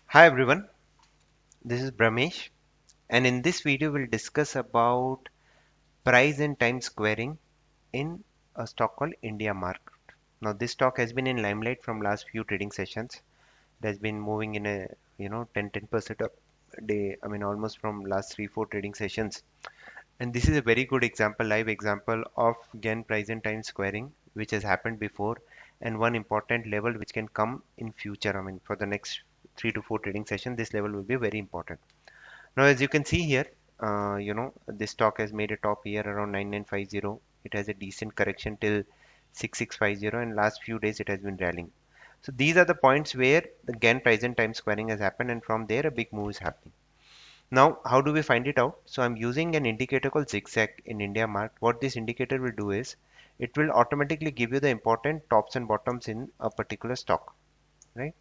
Hi everyone, this is Bramesh, and in this video we'll discuss about price and time squaring in a stock called INDIAMART. Now this stock has been in limelight from last few trading sessions. It has been moving in a 10% a day. I mean almost from last 3-4 trading sessions. And this is a very good example, live example of Gann price and time squaring, which has happened before, and one important level which can come in future. I mean for the next 3 to 4 trading session, this level will be very important. Now, as you can see here, this stock has made a top here around 9950. It has a decent correction till 6650, and last few days it has been rallying. So these are the points where the Gann price and time squaring has happened, and from there a big move is happening. Now, how do we find it out? So I'm using an indicator called zigzag in INDIAMART. What this indicator will do is it will automatically give you the important tops and bottoms in a particular stock, right?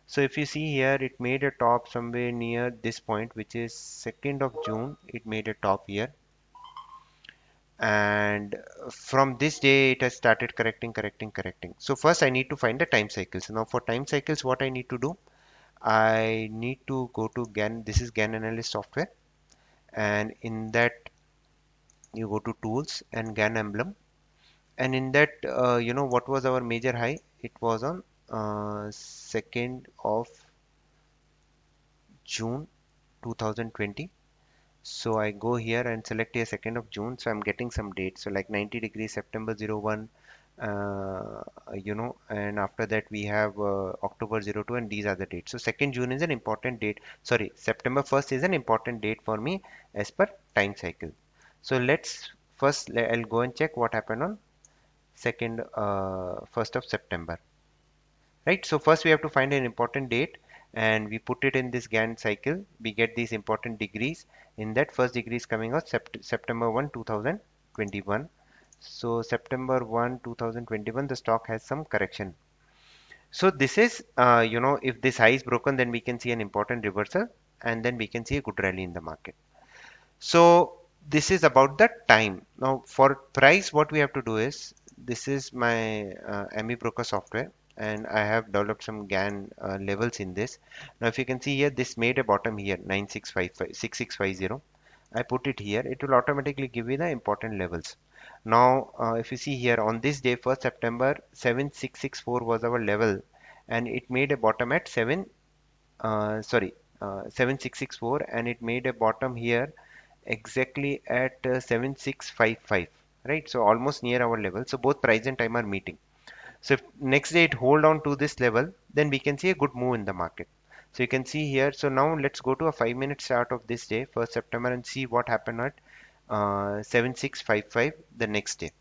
So if you see here, it made a top somewhere near this point, which is 2nd of June. It made a top here. And from this day, it has started correcting, correcting, correcting. So first I need to find the time cycles. Now for time cycles, what I need to do, I need to go to Gann. This is Gann Analyst software. And in that, you go to tools and Gann emblem. And in that, what was our major high? It was on 2nd of June 2020. So I go here and select here 2nd of June. So I'm getting some dates. So like 90 degrees September 01, and after that we have October 02, and these are the dates. So 2nd June is an important date. Sorry, September 1st is an important date for me as per time cycle. So let's first, I'll go and check what happened on 1st of September. Right, so first we have to find an important date and we put it in this Gann cycle. We get these important degrees. In that, first degree is coming out September 1 2021. So September 1 2021, the stock has some correction. So this is if this high is broken, then we can see an important reversal, and then we can see a good rally in the market. So this is about the time. Now for price, what we have to do is, this is my ME broker software, and I have developed some Gann levels in this. Now if you can see here, this made a bottom here 6650. I put it here. It will automatically give you the important levels. Now if you see here on this day, 1st September, 7664 was our level, and it made a bottom at 7664, and it made a bottom here exactly at 7655, right? So almost near our level. So both price and time are meeting. So if next day it hold on to this level, then we can see a good move in the market. So you can see here. So now let's go to a 5-minute chart of this day, 1st September, and see what happened at 7655 the next day.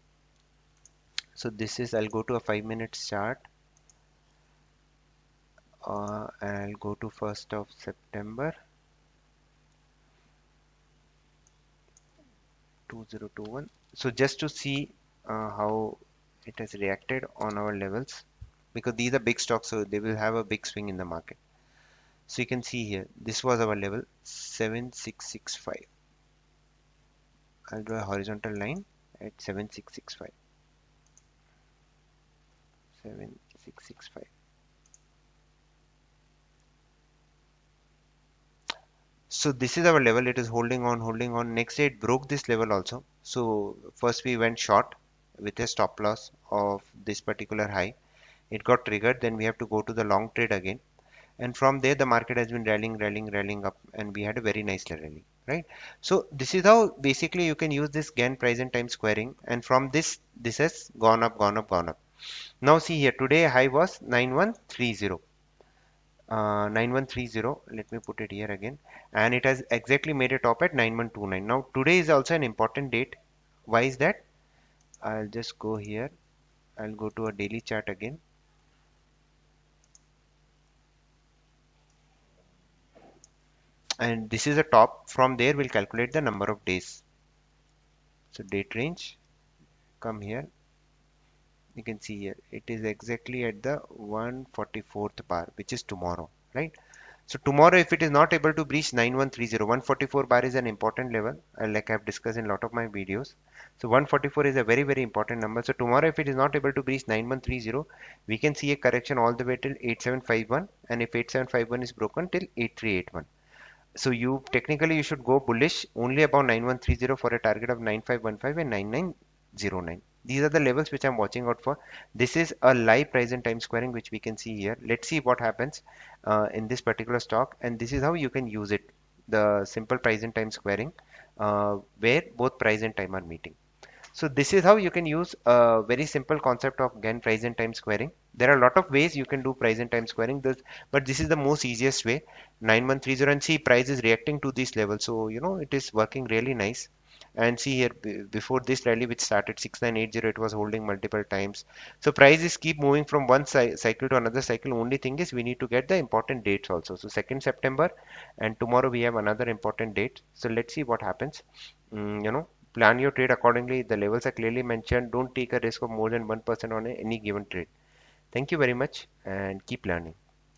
So this is, I'll go to a 5-minute chart, and I'll go to 1st of September 2021. So just to see how it has reacted on our levels, because these are big stocks, so they will have a big swing in the market. So you can see here, this was our level 7665. I'll draw a horizontal line at 7665. 7665. So this is our level. It is holding on, holding on. Next day it broke this level also. So first we went short with a stop loss of this particular high. It got triggered. Then we have to go to the long trade again. And from there the market has been rallying up, and we had a very nice rally, right? So this is how basically you can use this Gann price and time squaring, and from this has gone up, gone up, gone up. Now see here, today high was 9130, 9130. Let me put it here again, and it has exactly made a top at 9129. Now today is also an important date. Why is that? I'll just go here. I'll go to a daily chart again. And this is a top. From there we'll calculate the number of days. So date range, come here, you can see here it is exactly at the 144th bar, which is tomorrow, right? So tomorrow, if it is not able to breach 9130, 144 bar is an important level, like I've discussed in a lot of my videos. So 144 is a very, very important number. So tomorrow, if it is not able to breach 9130, we can see a correction all the way till 8751, and if 8751 is broken, till 8381. So you technically you should go bullish only about 9130 for a target of 9515 and 9909. These are the levels which I'm watching out for. This is a live price and time squaring which we can see here. Let's see what happens in this particular stock, and this is how you can use it. The simple price and time squaring where both price and time are meeting. So this is how you can use a very simple concept of Gann price and time squaring. There are a lot of ways you can do price and time squaring, but this is the most easiest way. 9130, and see price is reacting to this level. So you know it is working really nice. And see here before this rally which started 6980, it was holding multiple times. So prices keep moving from one cycle to another cycle. Only thing is we need to get the important dates also. So 2nd September, and tomorrow we have another important date. So let's see what happens. You know, plan your trade accordingly. The levels are clearly mentioned. Don't take a risk of more than 1% on any given trade. Thank you very much and keep learning.